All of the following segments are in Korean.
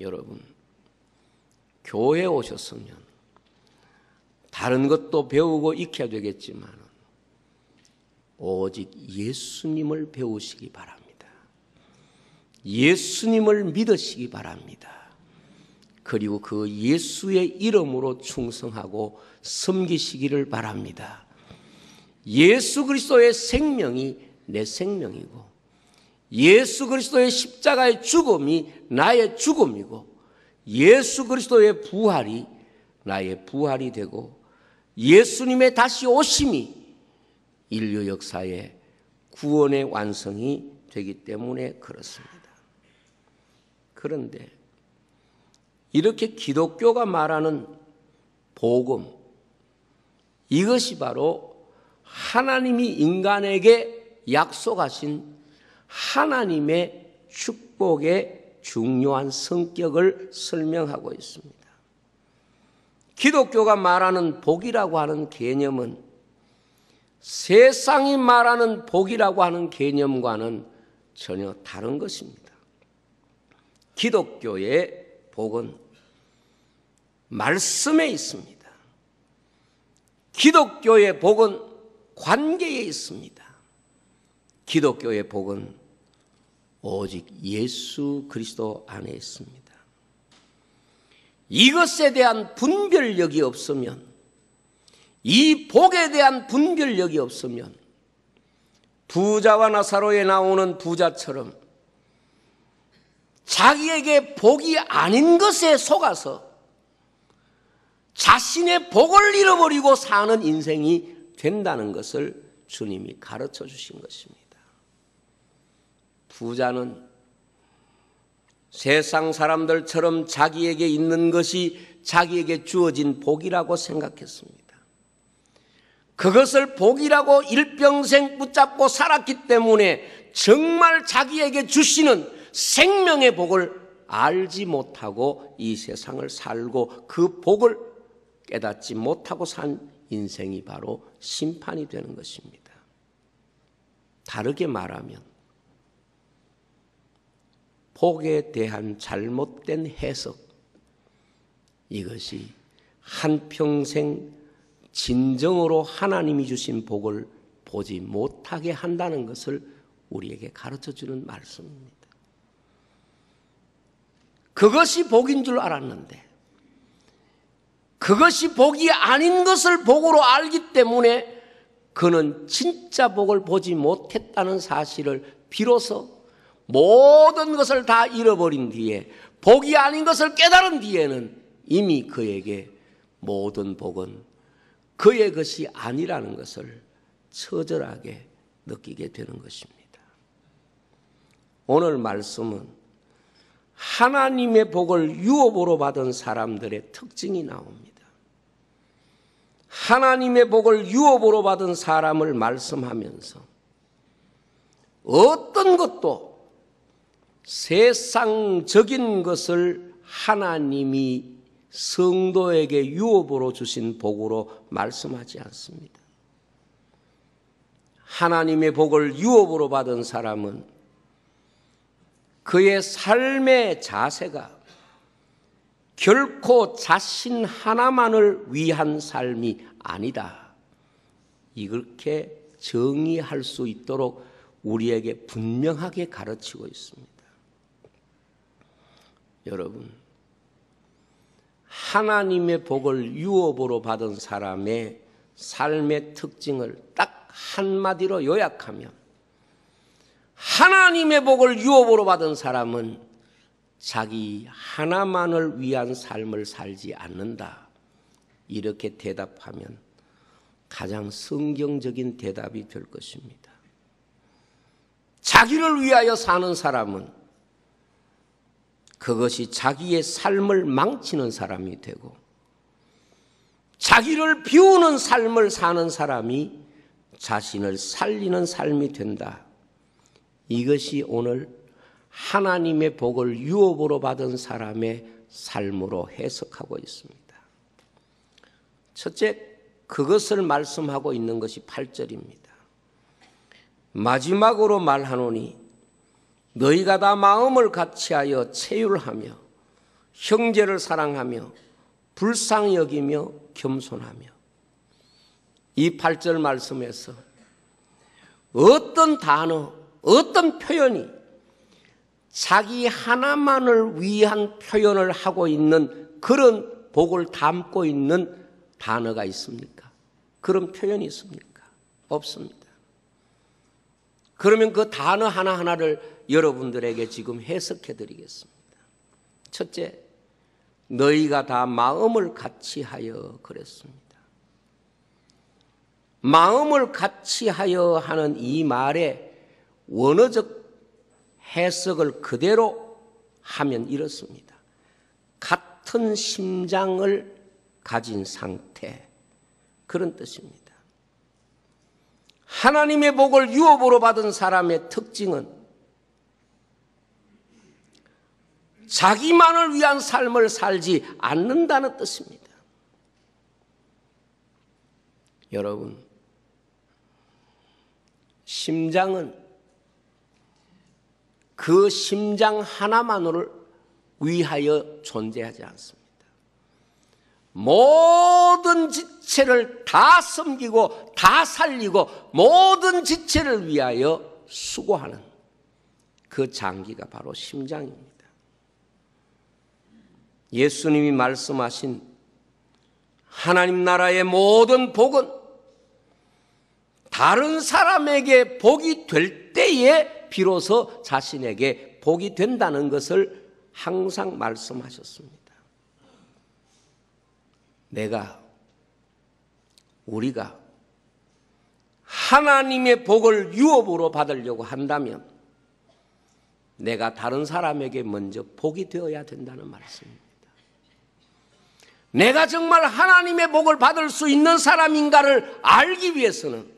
여러분, 교회에 오셨으면 다른 것도 배우고 익혀야 되겠지만 오직 예수님을 배우시기 바랍니다. 예수님을 믿으시기 바랍니다. 그리고 그 예수의 이름으로 충성하고 섬기시기를 바랍니다. 예수 그리스도의 생명이 내 생명이고 예수 그리스도의 십자가의 죽음이 나의 죽음이고 예수 그리스도의 부활이 나의 부활이 되고 예수님의 다시 오심이 인류 역사의 구원의 완성이 되기 때문에 그렇습니다. 그런데 이렇게 기독교가 말하는 복음, 이것이 바로 하나님이 인간에게 약속하신 하나님의 축복의 중요한 성격을 설명하고 있습니다. 기독교가 말하는 복이라고 하는 개념은 세상이 말하는 복이라고 하는 개념과는 전혀 다른 것입니다. 기독교의 복은 말씀에 있습니다. 기독교의 복은 관계에 있습니다. 기독교의 복은 오직 예수 그리스도 안에 있습니다. 이것에 대한 분별력이 없으면, 이 복에 대한 분별력이 없으면 부자와 나사로에 나오는 부자처럼 자기에게 복이 아닌 것에 속아서 자신의 복을 잃어버리고 사는 인생이 된다는 것을 주님이 가르쳐 주신 것입니다. 부자는 세상 사람들처럼 자기에게 있는 것이 자기에게 주어진 복이라고 생각했습니다. 그것을 복이라고 일평생 붙잡고 살았기 때문에 정말 자기에게 주시는 생명의 복을 알지 못하고 이 세상을 살고 그 복을 깨닫지 못하고 산 인생이 바로 심판이 되는 것입니다. 다르게 말하면 복에 대한 잘못된 해석, 이것이 한평생 진정으로 하나님이 주신 복을 보지 못하게 한다는 것을 우리에게 가르쳐주는 말씀입니다. 그것이 복인 줄 알았는데 그것이 복이 아닌 것을 복으로 알기 때문에 그는 진짜 복을 보지 못했다는 사실을 비로소 모든 것을 다 잃어버린 뒤에 복이 아닌 것을 깨달은 뒤에는 이미 그에게 모든 복은 그의 것이 아니라는 것을 처절하게 느끼게 되는 것입니다. 오늘 말씀은 하나님의 복을 유업으로 받은 사람들의 특징이 나옵니다. 하나님의 복을 유업으로 받은 사람을 말씀하면서 어떤 것도 세상적인 것을 하나님이 성도에게 유업으로 주신 복으로 말씀하지 않습니다. 하나님의 복을 유업으로 받은 사람은 그의 삶의 자세가 결코 자신 하나만을 위한 삶이 아니다. 이렇게 정의할 수 있도록 우리에게 분명하게 가르치고 있습니다. 여러분, 하나님의 복을 유업으로 받은 사람의 삶의 특징을 딱 한마디로 요약하면 하나님의 복을 유업으로 받은 사람은 자기 하나만을 위한 삶을 살지 않는다. 이렇게 대답하면 가장 성경적인 대답이 될 것입니다. 자기를 위하여 사는 사람은 그것이 자기의 삶을 망치는 사람이 되고 자기를 비우는 삶을 사는 사람이 자신을 살리는 삶이 된다. 이것이 오늘 하나님의 복을 유업으로 받은 사람의 삶으로 해석하고 있습니다. 첫째, 그것을 말씀하고 있는 것이 8절입니다. 마지막으로 말하노니 너희가 다 마음을 같이하여 체휼하며 형제를 사랑하며 불쌍히 여기며 겸손하며. 이 8절 말씀에서 어떤 단어, 어떤 표현이 자기 하나만을 위한 표현을 하고 있는 그런 복을 담고 있는 단어가 있습니까? 그런 표현이 있습니까? 없습니다. 그러면 그 단어 하나하나를 여러분들에게 지금 해석해 드리겠습니다. 첫째, 너희가 다 마음을 같이하여 그랬습니다. 마음을 같이하여 하는 이 말의 원어적 해석을 그대로 하면 이렇습니다. 같은 심장을 가진 상태, 그런 뜻입니다. 하나님의 복을 유업으로 받은 사람의 특징은 자기만을 위한 삶을 살지 않는다는 뜻입니다. 여러분, 심장은 그 심장 하나만을 위하여 존재하지 않습니다. 모든 지체를 다 섬기고 다 살리고 모든 지체를 위하여 수고하는 그 장기가 바로 심장입니다. 예수님이 말씀하신 하나님 나라의 모든 복은 다른 사람에게 복이 될 때에 비로소 자신에게 복이 된다는 것을 항상 말씀하셨습니다. 우리가 하나님의 복을 유업으로 받으려고 한다면 내가 다른 사람에게 먼저 복이 되어야 된다는 말씀입니다. 내가 정말 하나님의 복을 받을 수 있는 사람인가를 알기 위해서는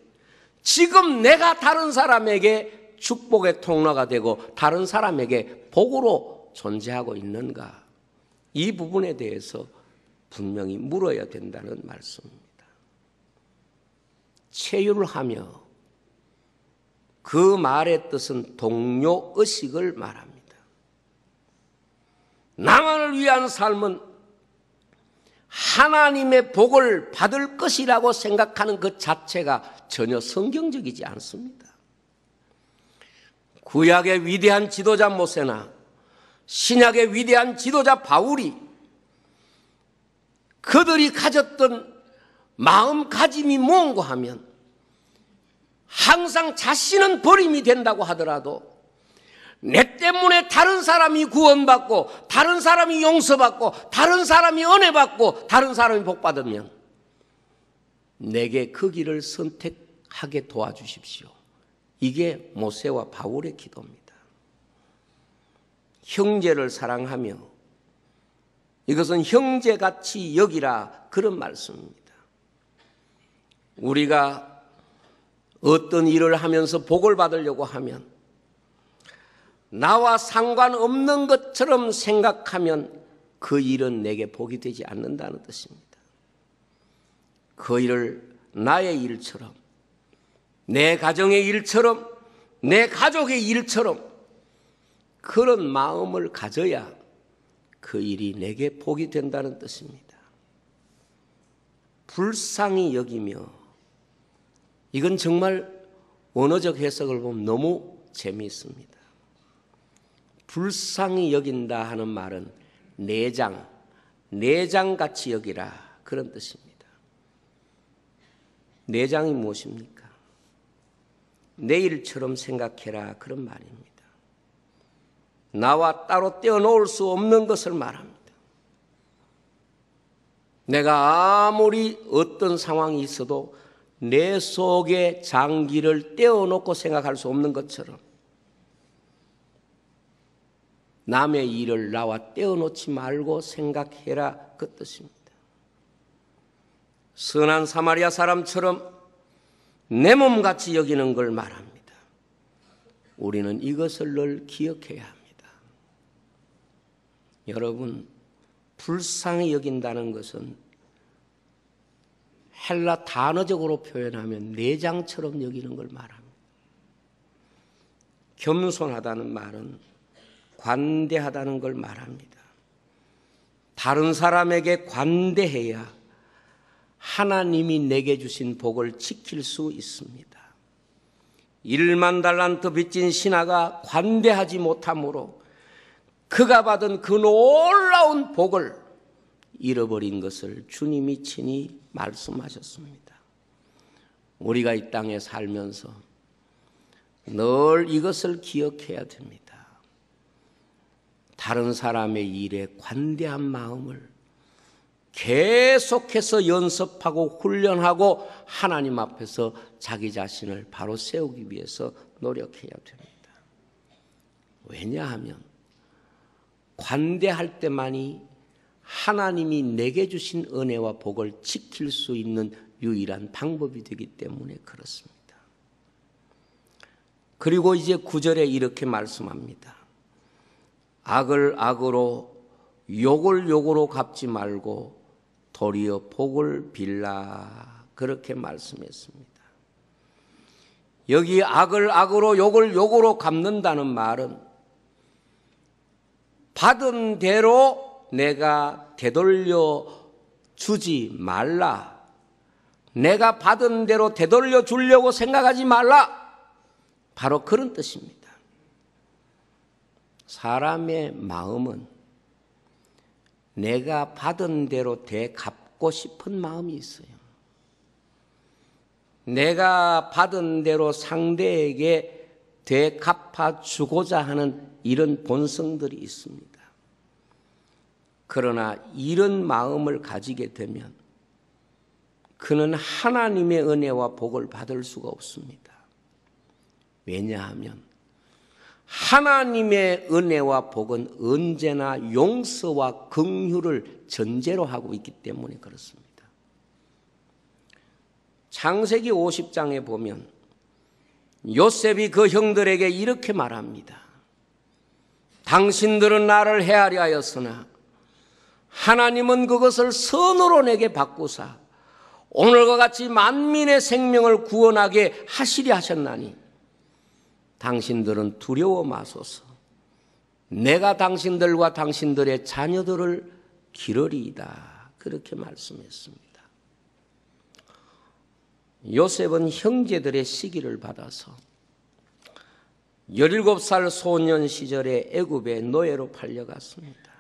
지금 내가 다른 사람에게 축복의 통로가 되고 다른 사람에게 복으로 존재하고 있는가, 이 부분에 대해서 분명히 물어야 된다는 말씀입니다. 체휼하며, 그 말의 뜻은 동료의식을 말합니다. 나만을 위한 삶은 하나님의 복을 받을 것이라고 생각하는 그 자체가 전혀 성경적이지 않습니다. 구약의 위대한 지도자 모세나 신약의 위대한 지도자 바울이 그들이 가졌던 마음가짐이 뭔가 하면 항상 자신은 버림이 된다고 하더라도 내 때문에 다른 사람이 구원받고 다른 사람이 용서받고 다른 사람이 은혜받고 다른 사람이 복받으면 내게 그 길을 선택하게 도와주십시오. 이게 모세와 바울의 기도입니다. 형제를 사랑하며, 이것은 형제같이 여기라, 그런 말씀입니다. 우리가 어떤 일을 하면서 복을 받으려고 하면 나와 상관없는 것처럼 생각하면 그 일은 내게 복이 되지 않는다는 뜻입니다. 그 일을 나의 일처럼, 내 가정의 일처럼, 내 가족의 일처럼 그런 마음을 가져야 그 일이 내게 복이 된다는 뜻입니다. 불쌍히 여기며, 이건 정말 언어적 해석을 보면 너무 재미있습니다. 불쌍히 여긴다 하는 말은 내장같이 여기라, 그런 뜻입니다. 내장이 무엇입니까? 내 일처럼 생각해라, 그런 말입니다. 나와 따로 떼어놓을 수 없는 것을 말합니다. 내가 아무리 어떤 상황이 있어도 내 속에 장기를 떼어놓고 생각할 수 없는 것처럼 남의 일을 나와 떼어놓지 말고 생각해라, 그 뜻입니다. 선한 사마리아 사람처럼 내 몸같이 여기는 걸 말합니다. 우리는 이것을 늘 기억해야 합니다. 여러분, 불쌍히 여긴다는 것은 헬라 단어적으로 표현하면 내장처럼 여기는 걸 말합니다. 겸손하다는 말은 관대하다는 걸 말합니다. 다른 사람에게 관대해야 하나님이 내게 주신 복을 지킬 수 있습니다. 1만 달란트 빚진 신하가 관대하지 못함으로 그가 받은 그 놀라운 복을 잃어버린 것을 주님이 친히 말씀하셨습니다. 우리가 이 땅에 살면서 늘 이것을 기억해야 됩니다. 다른 사람의 일에 관대한 마음을 계속해서 연습하고 훈련하고 하나님 앞에서 자기 자신을 바로 세우기 위해서 노력해야 됩니다. 왜냐하면 관대할 때만이 하나님이 내게 주신 은혜와 복을 지킬 수 있는 유일한 방법이 되기 때문에 그렇습니다. 그리고 이제 9절에 이렇게 말씀합니다. 악을 악으로 욕을 욕으로 갚지 말고 도리어 복을 빌라, 그렇게 말씀했습니다. 여기 악을 악으로 욕을 욕으로 갚는다는 말은 받은 대로 내가 되돌려 주지 말라, 내가 받은 대로 되돌려 주려고 생각하지 말라, 바로 그런 뜻입니다. 사람의 마음은 내가 받은 대로 되갚고 싶은 마음이 있어요. 내가 받은 대로 상대에게 되갚아 주고자 하는 이런 본성들이 있습니다. 그러나 이런 마음을 가지게 되면 그는 하나님의 은혜와 복을 받을 수가 없습니다. 왜냐하면 하나님의 은혜와 복은 언제나 용서와 긍휼을 전제로 하고 있기 때문에 그렇습니다. 창세기 50장에 보면 요셉이 그 형들에게 이렇게 말합니다. 당신들은 나를 헤아려 하였으나 하나님은 그것을 선으로 내게 바꾸사 오늘과 같이 만민의 생명을 구원하게 하시려 하셨나니 당신들은 두려워 마소서. 내가 당신들과 당신들의 자녀들을 기르리이다, 그렇게 말씀했습니다. 요셉은 형제들의 시기를 받아서 17살 소년 시절에 애굽의 노예로 팔려갔습니다.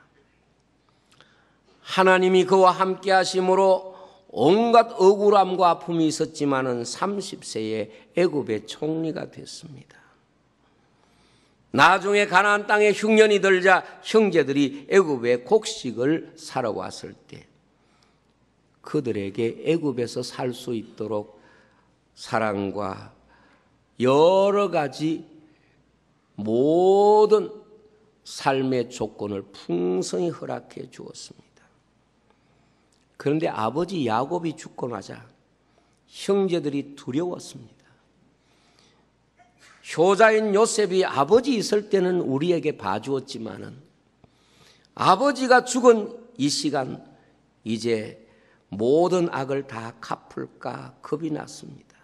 하나님이 그와 함께 하심으로 온갖 억울함과 아픔이 있었지만은 30세에 애굽의 총리가 됐습니다. 나중에 가나안 땅에 흉년이 들자 형제들이 애굽에 곡식을 사러 왔을 때 그들에게 애굽에서 살 수 있도록 사랑과 여러 가지 모든 삶의 조건을 풍성히 허락해 주었습니다. 그런데 아버지 야곱이 죽고 나자 형제들이 두려웠습니다. 효자인 요셉이 아버지 있을 때는 우리에게 봐주었지만은 아버지가 죽은 이 시간 이제 모든 악을 다 갚을까 겁이 났습니다.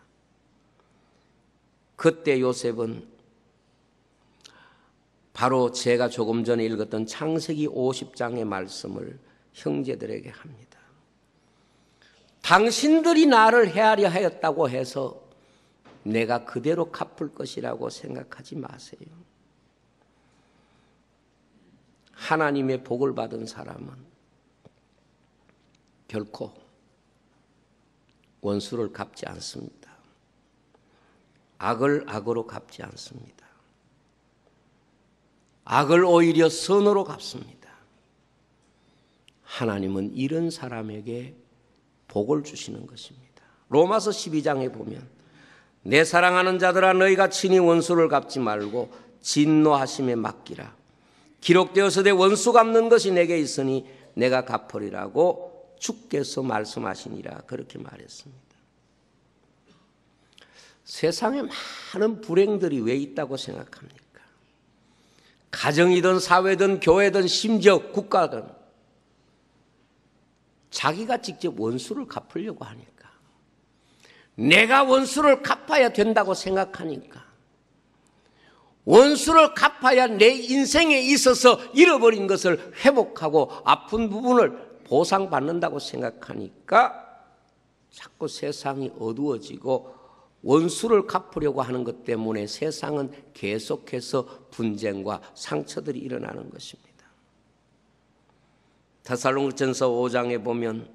그때 요셉은 바로 제가 조금 전에 읽었던 창세기 50장의 말씀을 형제들에게 합니다. 당신들이 나를 헤아려 하였다고 해서 내가 그대로 갚을 것이라고 생각하지 마세요. 하나님의 복을 받은 사람은 결코 원수를 갚지 않습니다. 악을 악으로 갚지 않습니다. 악을 오히려 선으로 갚습니다. 하나님은 이런 사람에게 복을 주시는 것입니다. 로마서 12장에 보면 내 사랑하는 자들아 너희가 친히 원수를 갚지 말고 진노하심에 맡기라. 기록되어서 내 원수 갚는 것이 내게 있으니 내가 갚으리라고 주께서 말씀하시니라, 그렇게 말했습니다. 세상에 많은 불행들이 왜 있다고 생각합니까? 가정이든 사회든 교회든 심지어 국가든 자기가 직접 원수를 갚으려고 하니까, 내가 원수를 갚아야 된다고 생각하니까 원수를 갚아야 내 인생에 있어서 잃어버린 것을 회복하고 아픈 부분을 보상받는다고 생각하니까 자꾸 세상이 어두워지고 원수를 갚으려고 하는 것 때문에 세상은 계속해서 분쟁과 상처들이 일어나는 것입니다. 데살로니가전서 5장에 보면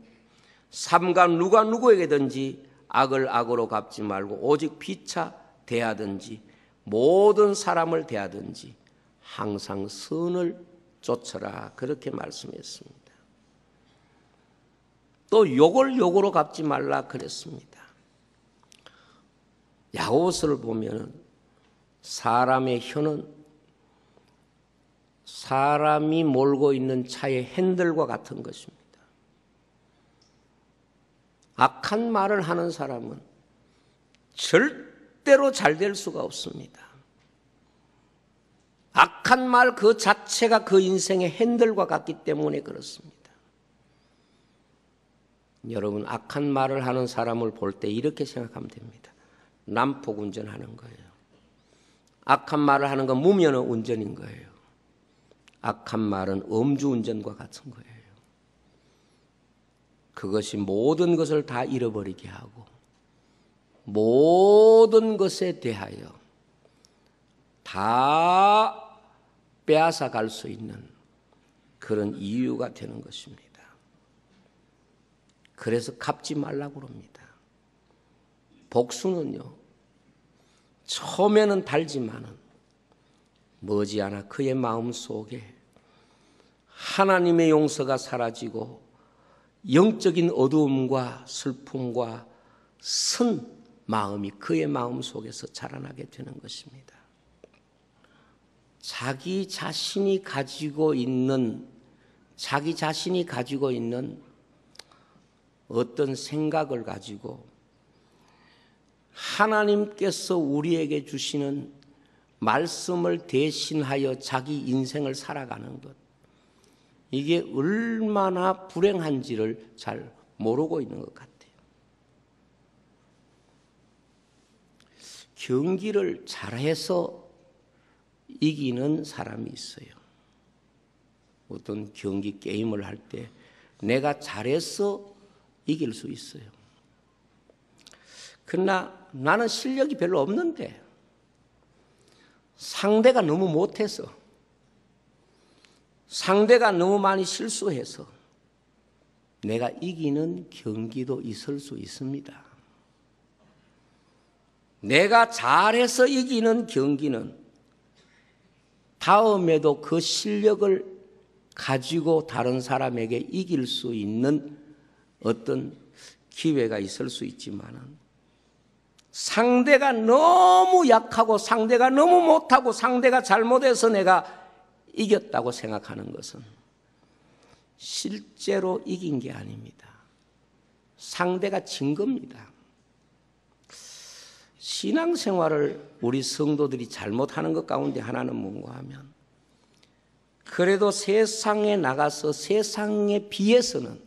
삼가 누가 누구에게든지 악을 악으로 갚지 말고 오직 피차 대하든지 모든 사람을 대하든지 항상 선을 쫓아라, 그렇게 말씀했습니다. 또 욕을 욕으로 갚지 말라 그랬습니다. 야고보서를 보면 사람의 혀는 사람이 몰고 있는 차의 핸들과 같은 것입니다. 악한 말을 하는 사람은 절대로 잘 될 수가 없습니다. 악한 말 그 자체가 그 인생의 핸들과 같기 때문에 그렇습니다. 여러분, 악한 말을 하는 사람을 볼 때 이렇게 생각하면 됩니다. 난폭 운전하는 거예요. 악한 말을 하는 건 무면허 운전인 거예요. 악한 말은 음주운전과 같은 거예요. 그것이 모든 것을 다 잃어버리게 하고 모든 것에 대하여 다 빼앗아 갈 수 있는 그런 이유가 되는 것입니다. 그래서 갚지 말라고 합니다. 복수는요, 처음에는 달지만은 머지않아 그의 마음 속에 하나님의 용서가 사라지고 영적인 어두움과 슬픔과 선 마음이 그의 마음 속에서 자라나게 되는 것입니다. 자기 자신이 가지고 있는 어떤 생각을 가지고 하나님께서 우리에게 주시는 말씀을 대신하여 자기 인생을 살아가는 것, 이게 얼마나 불행한지를 잘 모르고 있는 것 같아요. 경기를 잘해서 이기는 사람이 있어요. 어떤 경기 게임을 할 때 내가 잘해서 이길 수 있어요. 그러나 나는 실력이 별로 없는데 상대가 너무 못해서, 상대가 너무 많이 실수해서 내가 이기는 경기도 있을 수 있습니다. 내가 잘해서 이기는 경기는 다음에도 그 실력을 가지고 다른 사람에게 이길 수 있는 어떤 기회가 있을 수 있지만은, 상대가 너무 약하고 상대가 너무 못하고 상대가 잘못해서 내가 이겼다고 생각하는 것은 실제로 이긴 게 아닙니다. 상대가 진 겁니다. 신앙생활을 우리 성도들이 잘못하는 것 가운데 하나는 뭔가 하면, 그래도 세상에 나가서 세상에 비해서는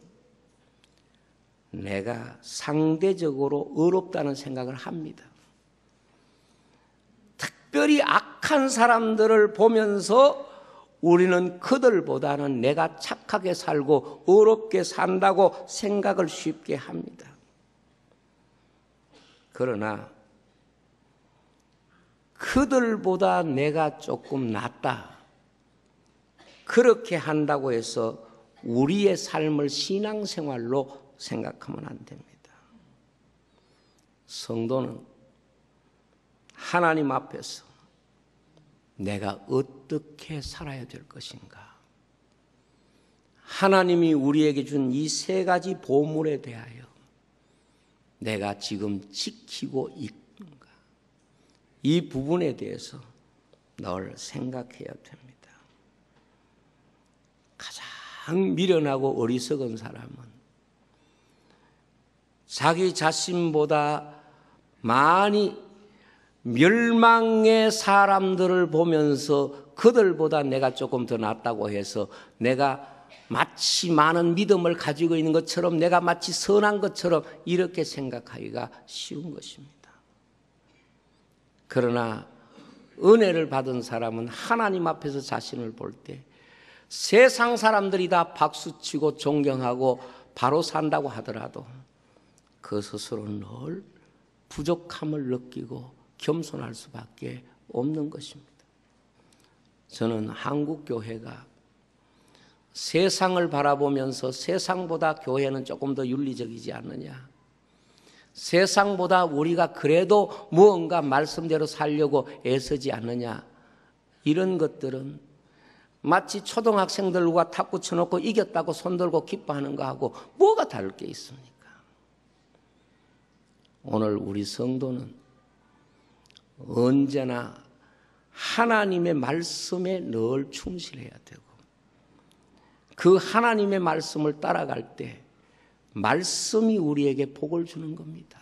내가 상대적으로 어렵다는 생각을 합니다. 특별히 악한 사람들을 보면서 우리는 그들보다는 내가 착하게 살고 어렵게 산다고 생각을 쉽게 합니다. 그러나 그들보다 내가 조금 낫다, 그렇게 한다고 해서 우리의 삶을 신앙생활로 생각하면 안 됩니다. 성도는 하나님 앞에서 내가 어떻게 살아야 될 것인가, 하나님이 우리에게 준 이 세 가지 보물에 대하여 내가 지금 지키고 있는가, 이 부분에 대해서 늘 생각해야 됩니다. 가장 미련하고 어리석은 사람은 자기 자신보다 많이 멸망의 사람들을 보면서 그들보다 내가 조금 더 낫다고 해서 내가 마치 많은 믿음을 가지고 있는 것처럼, 내가 마치 선한 것처럼 이렇게 생각하기가 쉬운 것입니다. 그러나 은혜를 받은 사람은 하나님 앞에서 자신을 볼 때 세상 사람들이 다 박수치고 존경하고 바로 산다고 하더라도 그 스스로 늘 부족함을 느끼고 겸손할 수밖에 없는 것입니다. 저는 한국 교회가 세상을 바라보면서 세상보다 교회는 조금 더 윤리적이지 않느냐, 세상보다 우리가 그래도 무언가 말씀대로 살려고 애쓰지 않느냐, 이런 것들은 마치 초등학생들과 탁구 쳐놓고 이겼다고 손들고 기뻐하는 거하고 뭐가 다를 게 있습니까? 오늘 우리 성도는 언제나 하나님의 말씀에 늘 충실해야 되고, 그 하나님의 말씀을 따라갈 때 말씀이 우리에게 복을 주는 겁니다.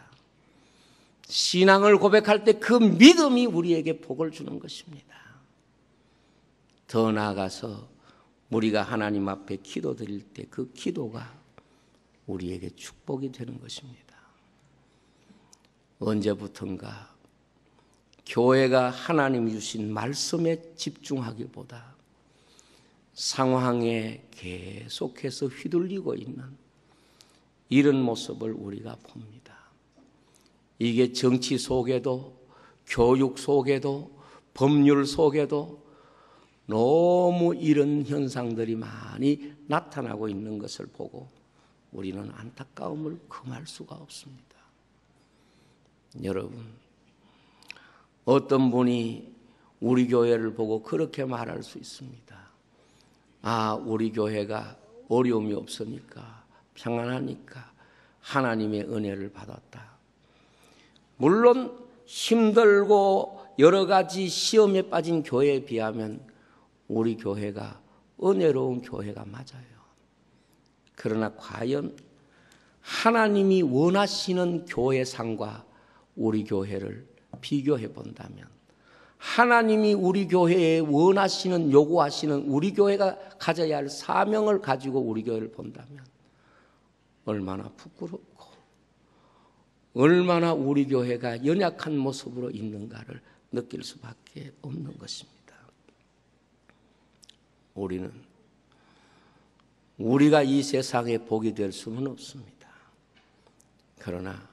신앙을 고백할 때 그 믿음이 우리에게 복을 주는 것입니다. 더 나아가서 우리가 하나님 앞에 기도드릴 때 그 기도가 우리에게 축복이 되는 것입니다. 언제부턴가 교회가 하나님이 주신 말씀에 집중하기보다 상황에 계속해서 휘둘리고 있는 이런 모습을 우리가 봅니다. 이게 정치 속에도 교육 속에도 법률 속에도 너무 이런 현상들이 많이 나타나고 있는 것을 보고 우리는 안타까움을 금할 수가 없습니다. 여러분, 어떤 분이 우리 교회를 보고 그렇게 말할 수 있습니다. 아, 우리 교회가 어려움이 없으니까, 평안하니까 하나님의 은혜를 받았다. 물론 힘들고 여러 가지 시험에 빠진 교회에 비하면 우리 교회가 은혜로운 교회가 맞아요. 그러나 과연 하나님이 원하시는 교회상과 우리 교회를 비교해 본다면, 하나님이 우리 교회에 원하시는, 요구하시는 우리 교회가 가져야 할 사명을 가지고 우리 교회를 본다면 얼마나 부끄럽고 얼마나 우리 교회가 연약한 모습으로 있는가를 느낄 수밖에 없는 것입니다. 우리가 이 세상에 복이 될 수는 없습니다. 그러나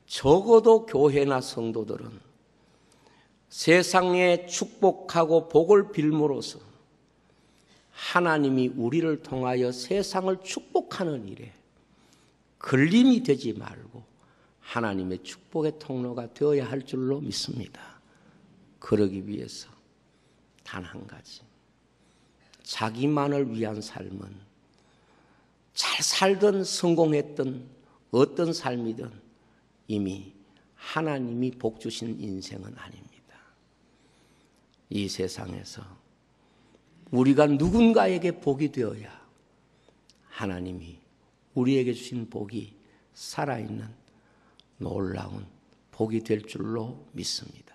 적어도 교회나 성도들은 세상에 축복하고 복을 빌므로써 하나님이 우리를 통하여 세상을 축복하는 일에 걸림이 되지 말고 하나님의 축복의 통로가 되어야 할 줄로 믿습니다. 그러기 위해서 단 한 가지, 자기만을 위한 삶은 잘 살든 성공했든 어떤 삶이든 이미 하나님이 복 주신 인생은 아닙니다. 이 세상에서 우리가 누군가에게 복이 되어야 하나님이 우리에게 주신 복이 살아있는 놀라운 복이 될 줄로 믿습니다.